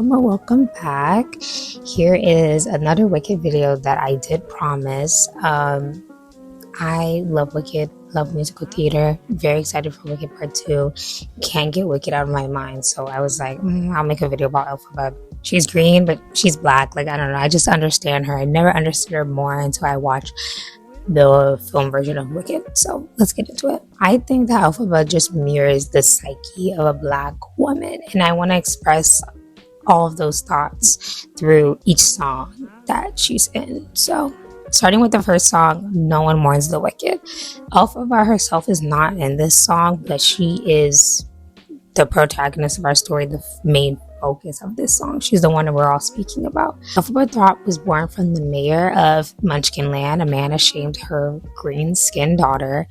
welcome or welcome back. Here is another Wicked video that I did promise. I love Wicked, love musical theater, very excited for Wicked Part 2. Can't get Wicked out of my mind, so I was like, I'll make a video about elphaba. She's green, but she's black. Like, I don't know, I just understand her. I never understood her more until I watched the film version of Wicked. So let's get into it. I think that elphaba just mirrors the psyche of a black woman, and I want to express all of those thoughts through each song that she's in. So starting with the first song, No One Mourns the Wicked. Elphaba herself is not in this song, but she is the protagonist of our story, the main focus of this song. She's the one that we're all speaking about. Elphaba Thropp was born from the mayor of Munchkinland, a man ashamed her green-skinned daughter,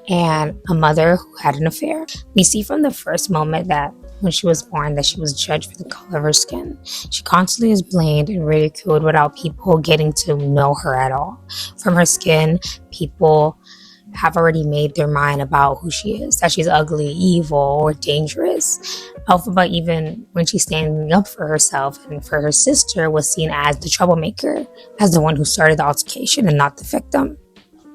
and a mother who had an affair. We see from the first moment that when she was born that she was judged for the color of her skin. She constantly is blamed and ridiculed without people getting to know her at all. From her skin, people have already made their mind about who she is, that she's ugly, evil, or dangerous. Elphaba, even when she's standing up for herself and for her sister, was seen as the troublemaker, as the one who started the altercation and not the victim.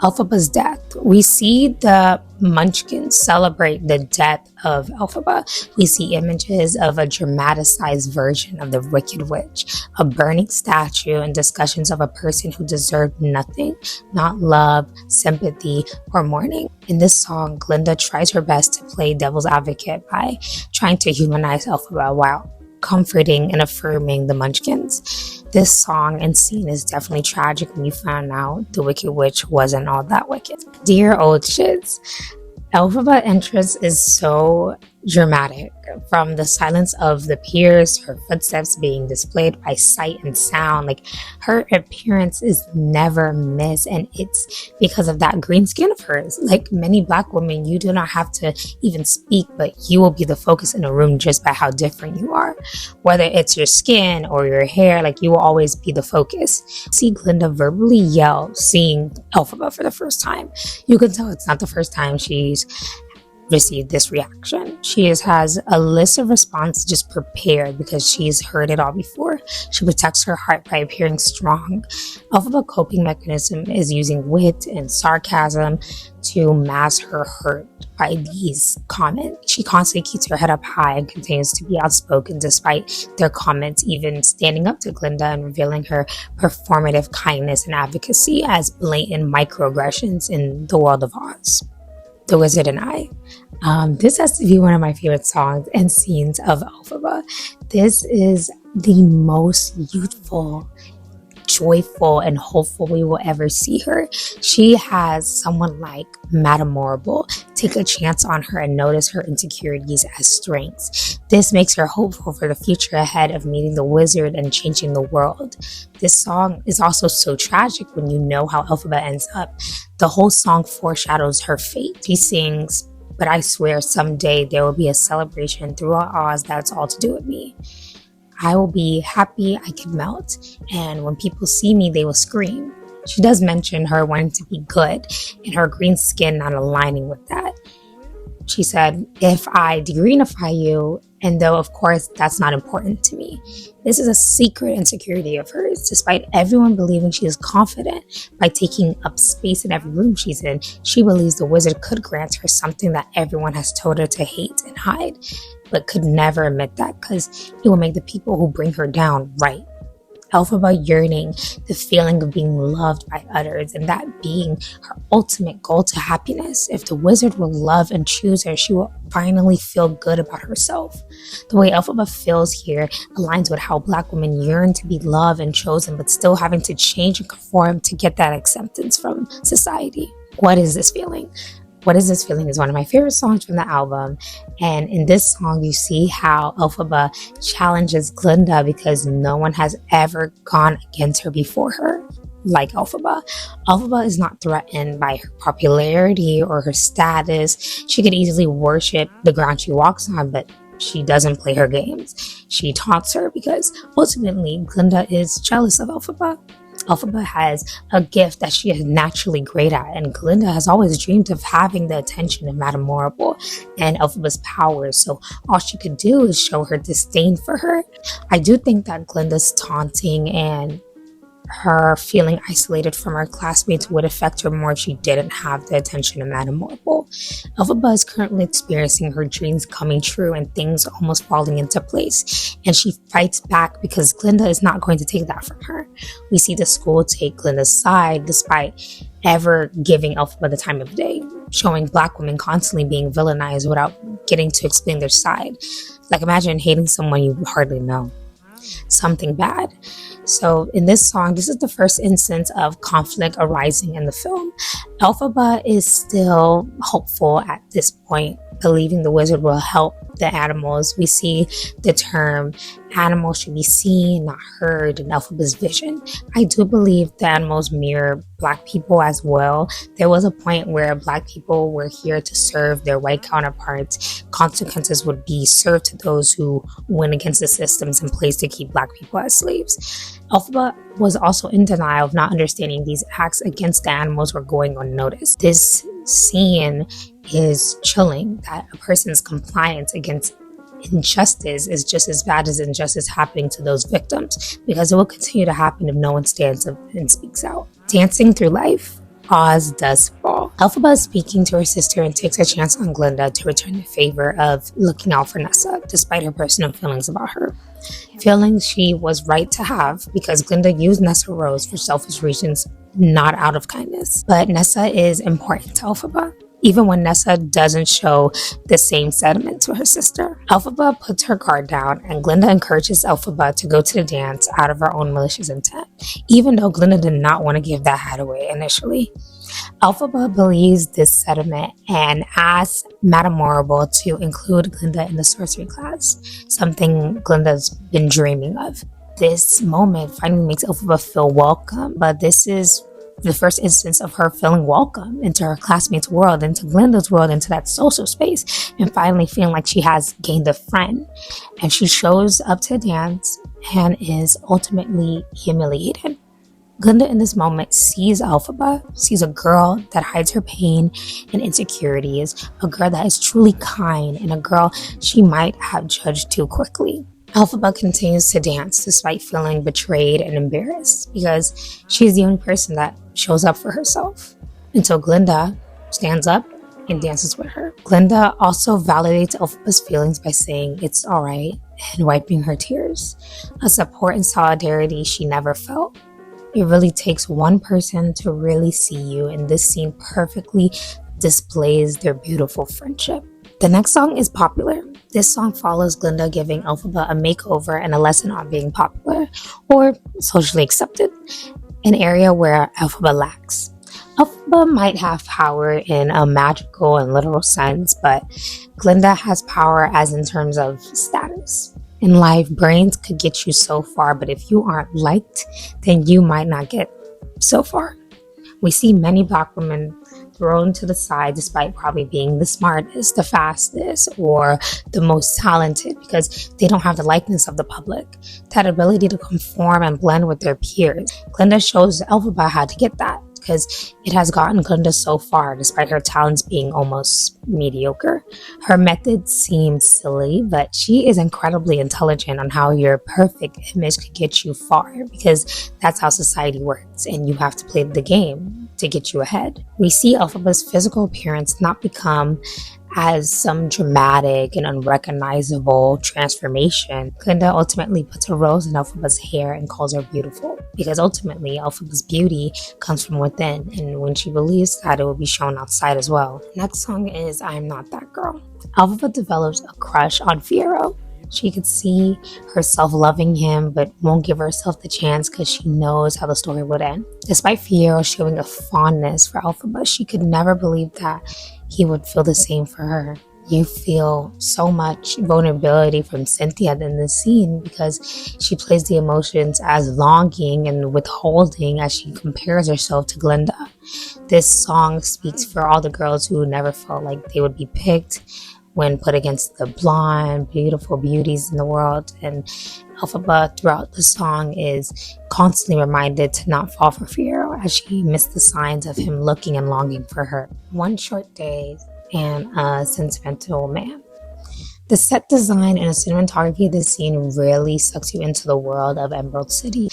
Elphaba's death. We see the Munchkins celebrate the death of Elphaba. We see images of a dramatized version of the Wicked Witch, a burning statue, and discussions of a person who deserved nothing, not love, sympathy, or mourning. In this song, Glinda tries her best to play devil's advocate by trying to humanize Elphaba while comforting and affirming the Munchkins. This song and scene is definitely tragic when you found out the Wicked Witch wasn't all that wicked. Dear old shits. Elphaba entrance is so dramatic. From the silence of the piers, her footsteps being displayed by sight and sound, like her appearance is never missed, and it's because of that green skin of hers. Like many black women, you do not have to even speak, but you will be the focus in a room just by how different you are. Whether it's your skin or your hair, like you will always be the focus. See Glinda verbally yell seeing Elphaba for the first time. You can tell it's not the first time she's received this reaction. She has a list of responses just prepared because she's heard it all before. She protects her heart by appearing strong. Elphaba's coping mechanism is using wit and sarcasm to mask her hurt by these comments. She constantly keeps her head up high and continues to be outspoken despite their comments, even standing up to Glinda and revealing her performative kindness and advocacy as blatant microaggressions in the world of Oz. The Wizard and I. This has to be one of my favorite songs and scenes of Elphaba. This is the most youthful, joyful, and hopeful we will ever see her. She has someone like Madame Morrible take a chance on her and notice her insecurities as strengths. This makes her hopeful for the future ahead of meeting the wizard and changing the world. This song is also so tragic when you know how Elphaba ends up. The whole song foreshadows her fate. She sings, "But I swear someday there will be a celebration throughout Oz that's all to do with me. I will be happy I can melt, and when people see me, they will scream." She does mention her wanting to be good and her green skin not aligning with that. She said, "If I degreenify you, and though of course that's not important to me." This is a secret insecurity of hers. Despite everyone believing she is confident by taking up space in every room she's in, she believes the wizard could grant her something that everyone has told her to hate and hide, but could never admit that because it will make the people who bring her down right. Elphaba yearning the feeling of being loved by others, and that being her ultimate goal to happiness. If the wizard will love and choose her, she will finally feel good about herself. The way Elphaba feels here aligns with how black women yearn to be loved and chosen, but still having to change and conform to get that acceptance from society. What is this feeling? What Is This Feeling is one of my favorite songs from the album, and in this song you see how Elphaba challenges Glinda because no one has ever gone against her before her like Elphaba. Elphaba is not threatened by her popularity or her status. She could easily worship the ground she walks on, but she doesn't play her games. She taunts her because ultimately Glinda is jealous of Elphaba. Elphaba has a gift that she is naturally great at, and Glinda has always dreamed of having the attention of Madame Morrible and Elphaba's powers, so all she could do is show her disdain for her. I do think that Glinda's taunting and her feeling isolated from her classmates would affect her more if she didn't have the attention of Madame Morrible. Elphaba is currently experiencing her dreams coming true and things almost falling into place, and she fights back because Glinda is not going to take that from her. We see the school take Glinda's side despite ever giving Elphaba the time of day, showing Black women constantly being villainized without getting to explain their side. Like, imagine hating someone you hardly know. Something bad. So in this song, this is the first instance of conflict arising in the film. Elphaba is still hopeful at this point, believing the wizard will help the animals. We see the term animals should be seen, not heard, in Elphaba's vision. I do believe the animals mirror Black people as well. There was a point where Black people were here to serve their white counterparts. Consequences would be served to those who went against the systems in place to keep Black people as slaves. Elphaba was also in denial of not understanding these acts against the animals were going unnoticed. This scene is chilling, that a person's compliance against injustice is just as bad as injustice happening to those victims, because it will continue to happen if no one stands up and speaks out. Dancing through life, Oz does fall. Elphaba is speaking to her sister and takes a chance on Glinda to return the favor of looking out for Nessa, despite her personal feelings about her. Feelings she was right to have, because Glinda used Nessa Rose for selfish reasons, not out of kindness. But Nessa is important to Elphaba, even when Nessa doesn't show the same sentiment to her sister. Elphaba puts her guard down, and Glinda encourages Elphaba to go to the dance out of her own malicious intent, even though Glinda did not want to give that hat away initially. Elphaba believes this sentiment and asks Madame Morrible to include Glinda in the sorcery class, something Glinda's been dreaming of. This moment finally makes Elphaba feel welcome, but this is the first instance of her feeling welcome into her classmates' world, into Glinda's world, into that social space, and finally feeling like she has gained a friend. And she shows up to dance and is ultimately humiliated. Glinda in this moment sees Elphaba, sees a girl that hides her pain and insecurities, a girl that is truly kind, and a girl she might have judged too quickly. Elphaba continues to dance despite feeling betrayed and embarrassed, because she's the only person that shows up for herself, until Glinda stands up and dances with her. Glinda also validates Elphaba's feelings by saying it's alright and wiping her tears, a support and solidarity she never felt. It really takes one person to really see you, and this scene perfectly displays their beautiful friendship. The next song is Popular. This song follows Glinda giving Elphaba a makeover and a lesson on being popular, or socially accepted, an area where Elphaba lacks. Elphaba might have power in a magical and literal sense, but Glinda has power as in terms of status. In life, brains could get you so far, but if you aren't liked, then you might not get so far. We see many Black women thrown to the side despite probably being the smartest, the fastest, or the most talented, because they don't have the likeness of the public, that ability to conform and blend with their peers. Glinda shows Elphaba how to get that, because it has gotten Glinda so far despite her talents being almost mediocre. Her methods seem silly, but she is incredibly intelligent on how your perfect image could get you far, because that's how society works, and you have to play the game to get you ahead. We see Elphaba's physical appearance not become as some dramatic and unrecognizable transformation. Glinda ultimately puts a rose in Elphaba's hair and calls her beautiful, because ultimately Elphaba's beauty comes from within, and when she believes that, it will be shown outside as well. Next song is I'm Not That Girl. Elphaba develops a crush on Fiyero. She could see herself loving him, but won't give herself the chance because she knows how the story would end. Despite Fiyero showing a fondness for Elphaba, she could never believe that he would feel the same for her. You feel so much vulnerability from Cynthia in this scene, because she plays the emotions as longing and withholding as she compares herself to Glinda. This song speaks for all the girls who never felt like they would be picked when put against the blonde, beautiful beauties in the world. And elphaba throughout the song is constantly reminded to not fall for fear as she missed the signs of him looking and longing for her. One short day and a sentimental man. The set design and the cinematography of this scene really sucks you into the world of Emerald City.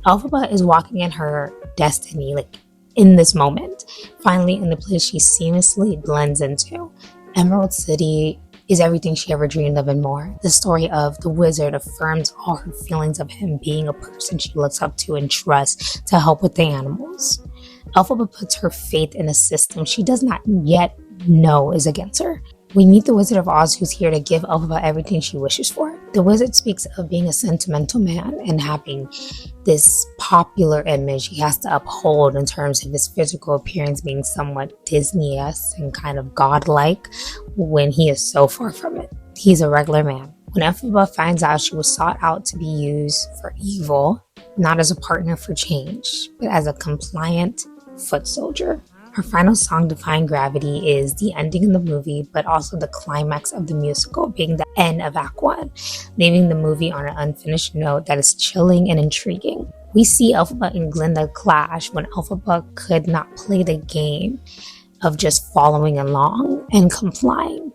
elphaba is walking in her destiny, like in this moment, finally in the place she seamlessly blends into. Emerald City is everything she ever dreamed of and more. The story of the wizard affirms all her feelings of him being a person she looks up to and trusts to help with the animals. elphaba puts her faith in a system she does not yet know is against her. We meet the Wizard of Oz, who's here to give elphaba everything she wishes for. The wizard speaks of being a sentimental man and having this popular image he has to uphold in terms of his physical appearance being somewhat Disney-esque and kind of godlike when he is so far from it. He's a regular man. When elphaba finds out she was sought out to be used for evil, not as a partner for change, but as a compliant foot soldier. Her final song, Defying Gravity, is the ending of the movie, but also the climax of the musical, being the end of Act 1, leaving the movie on an unfinished note that is chilling and intriguing. We see elphaba and Glinda clash when elphaba could not play the game of just following along and complying.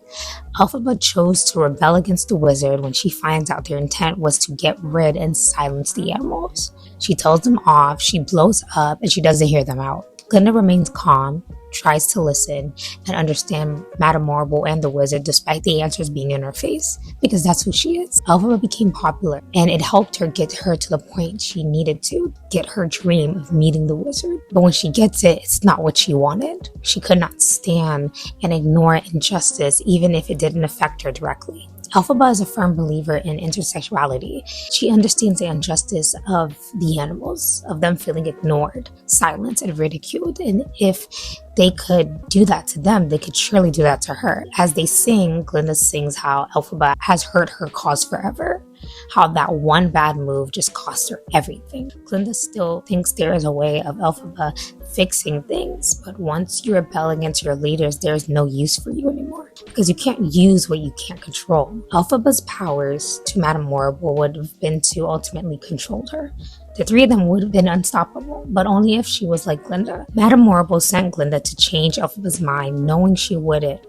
elphaba chose to rebel against the wizard when she finds out their intent was to get rid and silence the animals. She tells them off, she blows up, and she doesn't hear them out. Glinda remains calm, tries to listen, and understand Madame Marble and the wizard despite the answers being in her face, because that's who she is. elphaba became popular, and it helped her get her to the point she needed to get her dream of meeting the wizard. But when she gets it, it's not what she wanted. She could not stand and ignore injustice, even if it didn't affect her directly. elphaba is a firm believer in intersectionality. She understands the injustice of the animals, of them feeling ignored, silenced, and ridiculed. And if they could do that to them, they could surely do that to her. As they sing, Glinda sings how elphaba has hurt her cause forever, how that one bad move just cost her everything. Glinda still thinks there is a way of elphaba fixing things, but once you rebel against your leaders, there's no use for you anymore, because you can't use what you can't control. elphaba's powers to Madame Marble would have been to ultimately control her. The three of them would have been unstoppable, but only if she was like Glinda. Madame Marble sent Glinda to change elphaba's mind, knowing she wouldn't,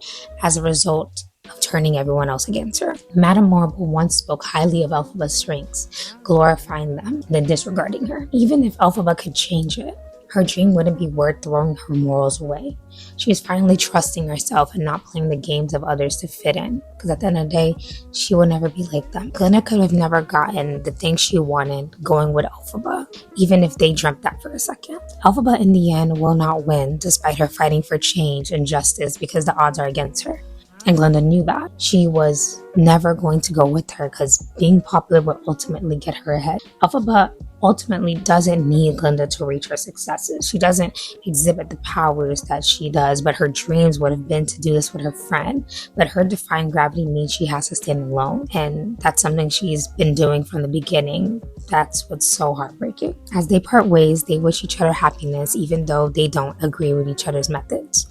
as a result of turning everyone else against her. Madame Marble once spoke highly of elphaba's strengths, glorifying them, then disregarding her. Even if elphaba could change it, her dream wouldn't be worth throwing her morals away. She is finally trusting herself and not playing the games of others to fit in, because at the end of the day, she will never be like them. Glinda could have never gotten the thing she wanted going with elphaba, even if they dreamt that for a second. elphaba in the end will not win, despite her fighting for change and justice, because the odds are against her. And Glinda knew that. She was never going to go with her because being popular would ultimately get her ahead. elphaba ultimately doesn't need Glinda to reach her successes. She doesn't exhibit the powers that she does, but her dreams would have been to do this with her friend. But her defying gravity means she has to stand alone, and that's something she's been doing from the beginning. That's what's so heartbreaking. As they part ways, they wish each other happiness, even though they don't agree with each other's methods.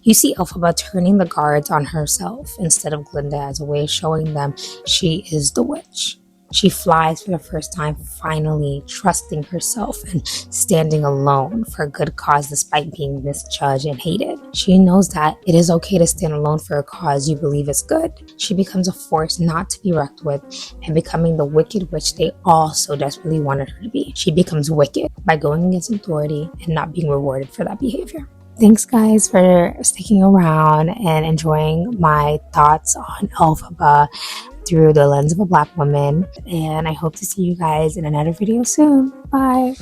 You see elphaba turning the guards on herself instead of Glinda as a way of showing them she is the witch. She flies for the first time, finally trusting herself and standing alone for a good cause despite being misjudged and hated. She knows that it is okay to stand alone for a cause you believe is good. She becomes a force not to be reckoned with and becoming the wicked witch they all so desperately wanted her to be. She becomes wicked by going against authority and not being rewarded for that behavior. Thanks guys for sticking around and enjoying my thoughts on elphaba through the lens of a Black woman, and I hope to see you guys in another video soon. Bye.